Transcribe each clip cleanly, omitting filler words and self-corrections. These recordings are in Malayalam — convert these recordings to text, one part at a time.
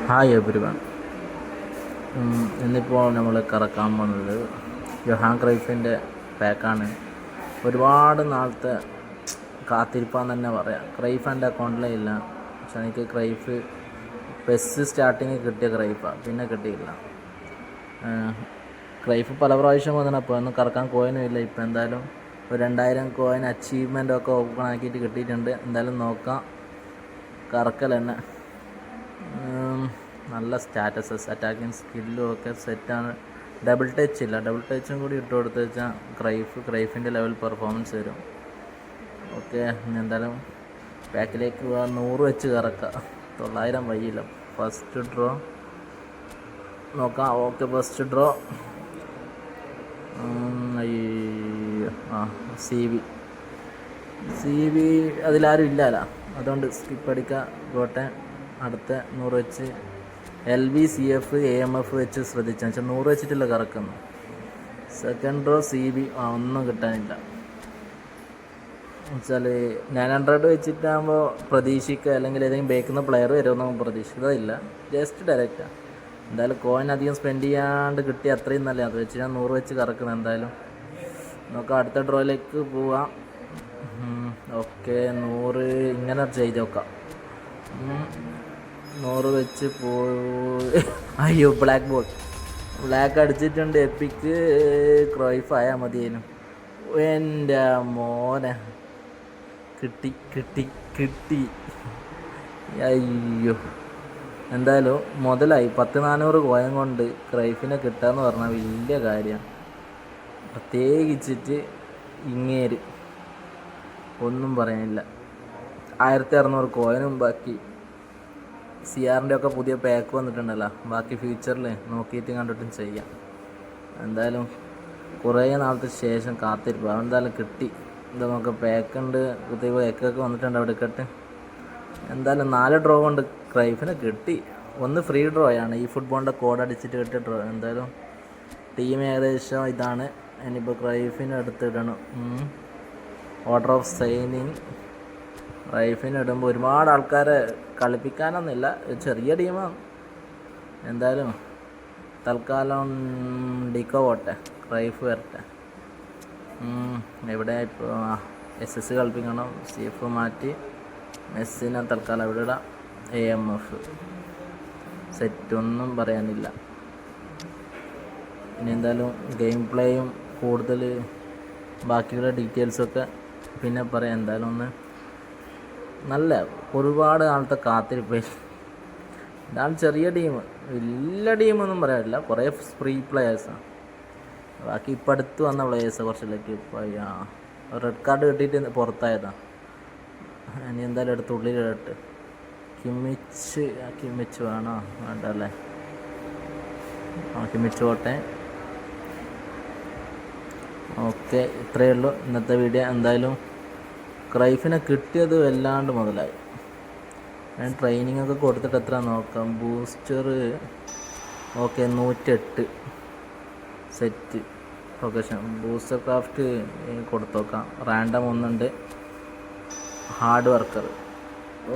Hi everyone. ഇന്നിപ്പോൾ നമ്മൾ കറക്കാൻ പോകുന്നത് ജൊഹാൻ ക്രൈഫിൻ്റെ പാക്കാണ്. ഒരുപാട് നാളത്തെ കാത്തിരിപ്പാന്ന് തന്നെ പറയാം. ക്രൈഫ് എൻ്റെ അക്കൗണ്ടിലേ ഇല്ല, പക്ഷെ എനിക്ക് ക്രൈഫ് പെസ് സ്റ്റാർട്ടിങ് കിട്ടിയ ക്രൈഫാണ്, പിന്നെ കിട്ടിയില്ല. ക്രൈഫ് പല പ്രാവശ്യം വന്നിട്ട് അപ്പോൾ ഒന്നും കറക്കാൻ കോയിനും ഇല്ല. ഇപ്പോൾ എന്തായാലും ഒരു 2000 കോയിൻ അച്ചീവ്മെൻ്റൊക്കെ ഓപ്പൺ ആക്കിയിട്ട് കിട്ടിയിട്ടുണ്ട്. എന്തായാലും നോക്കാം, കറക്കൽ തന്നെ. നല്ല സ്റ്റാറ്റസസ്, അറ്റാക്കിങ് സ്കില്ലും ഒക്കെ സെറ്റാണ്. ഡബിൾ ടച്ച് ഇല്ല, ഡബിൾ ടച്ചും കൂടി ഇട്ട് കൊടുത്ത് വെച്ചാൽ ക്രൈഫിൻ്റെ ലെവൽ പെർഫോമൻസ് വരും. ഓക്കെ, ഇനി എന്തായാലും പാക്കിലേക്ക് പോകാൻ 100 വെച്ച് കറക്കാം. 900 വയ്യില്ല. ഫസ്റ്റ് ഡ്രോ നോക്കാം. Okay, first draw C V അതിലാരും ഇല്ലല്ല, അതുകൊണ്ട് സ്കിപ്പ് അടിക്കാം. പോട്ടെ, അടുത്ത 100 വെച്ച് LVCF AMF വെച്ച് ശ്രദ്ധിച്ചാൽ വെച്ചാൽ 100 വെച്ചിട്ടില്ല കറക്കുന്നു. സെക്കൻഡ് ഡ്രോ CB ഒന്നും കിട്ടാനില്ല. വെച്ചാൽ 900 വെച്ചിട്ടാകുമ്പോൾ പ്രതീക്ഷിക്കുക, അല്ലെങ്കിൽ ഏതെങ്കിലും ബേക്കുന്ന പ്ലെയർ വരുമെന്നൊന്നും പ്രതീക്ഷിക്കുന്നതില്ല. ജസ്റ്റ് ഡയറക്റ്റാണ്. എന്തായാലും കോയിൻ അധികം സ്പെൻഡ് ചെയ്യാണ്ട് കിട്ടി, അത്രയും നല്ല. അത് വെച്ച് ഞാൻ 100 വെച്ച് കറക്കുന്നത്. എന്തായാലും നോക്കാം, അടുത്ത ഡ്രോയിലേക്ക് പോവാം. ഓക്കെ, 100 ഇങ്ങനെ ചെയ്ത് നോക്കാം. 100 വെച്ച് പോയി. അയ്യോ, ബ്ലാക്ക് അടിച്ചിട്ടുണ്ട്. എപ്പിക്ക് ക്രൈഫ് ആയാൽ മതിയേനും. എൻ്റെ മോനെ, കിട്ടി. അയ്യോ, എന്തായാലും മുതലായി. 10,400 കോയിൻ കൊണ്ട് ക്രൈഫിനെ കിട്ടാന്ന് പറഞ്ഞാൽ വലിയ കാര്യമാണ്. പ്രത്യേകിച്ചിട്ട് ഇങ്ങേര് ഒന്നും പറയാനില്ല. 1600 കോയിനും ബാക്കി. CRൻ്റെ ഒക്കെ പുതിയ പാക്ക് വന്നിട്ടുണ്ടല്ലോ, ബാക്കി ഫ്യൂച്ചറിൽ നോക്കിയിട്ട് കണ്ടിട്ടും ചെയ്യാം. എന്തായാലും കുറേ നാളത്തെ ശേഷം കാത്തിരിപ്പ്, എന്തായാലും കിട്ടി. എന്താ നോക്കാം, പാക്കുണ്ട്, പുതിയ പാക്കൊക്കെ വന്നിട്ടുണ്ട്. അവിടെ ഇക്കട്ടെ. എന്തായാലും 4 ഡ്രോ കൊണ്ട് ക്രൈഫിനെ കിട്ടി. ഒന്ന് ഫ്രീ ഡ്രോ ആണ്, ഈ ഫുട്ബോളിൻ്റെ കോഡ് അടിച്ചിട്ട് കിട്ടിയ ഡ്രോ. എന്തായാലും ടീം ഏകദേശം ഇതാണ്. ഇനിയിപ്പോൾ ക്രൈഫിനെ എടുത്തിടണം. ഓർഡർ ഓഫ് സൈനിങ് ക്രൈഫിന് ഇടുമ്പോൾ ഒരുപാട് ആൾക്കാരെ കളിപ്പിക്കാനൊന്നുമില്ല, ചെറിയ ടീമാണ്. എന്തായാലും തൽക്കാലം ഡിക്കോ പോട്ടെ, ക്രൈഫ് വരട്ടെ. എവിടെ ഇപ്പോൾ SS കളിപ്പിക്കണം. CF മാറ്റി മെസ്സിനെ തൽക്കാലം എവിടെ ഇടാം. AMF സെറ്റൊന്നും പറയാനില്ല. ഇനി എന്തായാലും ഗെയിം പ്ലേയും കൂടുതൽ ബാക്കിയുള്ള ഡീറ്റെയിൽസൊക്കെ പിന്നെ പറയാം. എന്തായാലും ഒന്ന് നല്ല ഒരുപാട് നാളത്തെ കാത്തിരിപ്പ്. ഇതാണ് ചെറിയ ടീം, വലിയ ടീമൊന്നും പറയാനില്ല. കുറേ ഫ്രീ പ്ലെയേഴ്സാണ്. ബാക്കി ഇപ്പം അടുത്ത് വന്ന പ്ലെയേഴ്സ് കുറച്ചിലേക്ക് ഇപ്പോൾ റെഡ് കാർഡ് കിട്ടിയിട്ട് പുറത്തായതാണ്. ഇനി എന്തായാലും എടുത്ത് ഉള്ളിലിട്ട് കിമ്മിച്ച് വേണോ വേണ്ടല്ലേ? കിമ്മിച്ച് പോട്ടെ. ഓക്കെ, ഇത്രയേ ഉള്ളൂ ഇന്നത്തെ വീഡിയോ. എന്തായാലും ക്രൈഫിനെ കിട്ടിയത് വല്ലാണ്ട് മുതലായി. ഞാൻ ട്രെയിനിങ്ങൊക്കെ കൊടുത്തിട്ട് എത്ര നോക്കാം. Booster okay 108 set location. Booster craft കൊടുത്തു നോക്കാം. റാൻഡം ഒന്നുണ്ട്. Hard worker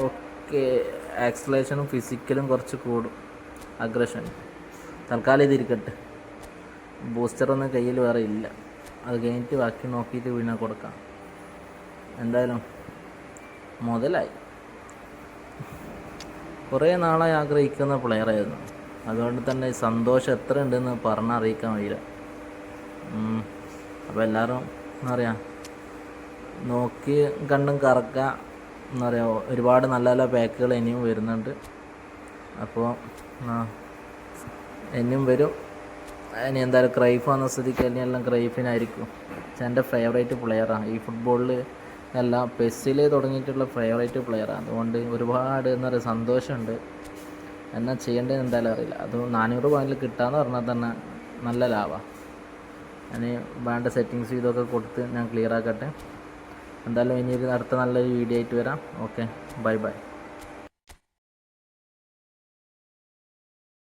okay. ആക്സലേഷനും ഫിസിക്കലും കുറച്ച് കൂടും. അഗ്രഷൻ തൽക്കാലം ഇതിരിക്കട്ടെ. ബൂസ്റ്ററൊന്നും കയ്യിൽ വേറെ ഇല്ല, അത് കഴിഞ്ഞിട്ട് ബാക്കി നോക്കിയിട്ട് പിന്നെ കൊടുക്കാം. എന്തായാലും മുതലായി. കുറേ നാളായി ആഗ്രഹിക്കുന്ന പ്ലെയറായിരുന്നു, അതുകൊണ്ട് തന്നെ സന്തോഷം എത്ര ഉണ്ടെന്ന് പറഞ്ഞറിയിക്കാൻ വയ്യില്ല. അപ്പോൾ എല്ലാവരും എന്താ പറയുക, നോക്കി കണ്ടും കറക്കുക. എന്താ പറയുക, ഒരുപാട് നല്ല നല്ല പാക്കുകൾ ഇനിയും വരുന്നുണ്ട്. അപ്പോൾ ഇനിയും വരും. ഇനി എന്തായാലും ക്രൈഫ് വന്ന സ്ഥിതിക്ക് എല്ലാം ക്രൈഫിനായിരിക്കും. എൻ്റെ ഫേവറേറ്റ് പ്ലെയറാണ് ഈ ഫുട്ബോളിൽ. എല്ലാം പെസ്സിൽ തുടങ്ങിയിട്ടുള്ള ഫേവറേറ്റ് പ്ലെയറാണ്. അതുകൊണ്ട് ഒരുപാട് എന്താ പറയുക സന്തോഷമുണ്ട്. എന്നാ ചെയ്യേണ്ടതെന്ന് എന്തായാലും അറിയില്ല. അത് 400 പോയിന്റിൽ കിട്ടാമെന്ന് പറഞ്ഞാൽ തന്നെ നല്ല ലാഭമാണ്. ഞാൻ വേണ്ട സെറ്റിങ്സ് ഇതൊക്കെ കൊടുത്ത് ഞാൻ ക്ലിയർ ആക്കട്ടെ. എന്തായാലും ഇനി അടുത്ത നല്ലൊരു വീഡിയോ ആയിട്ട് വരാം. Okay, by.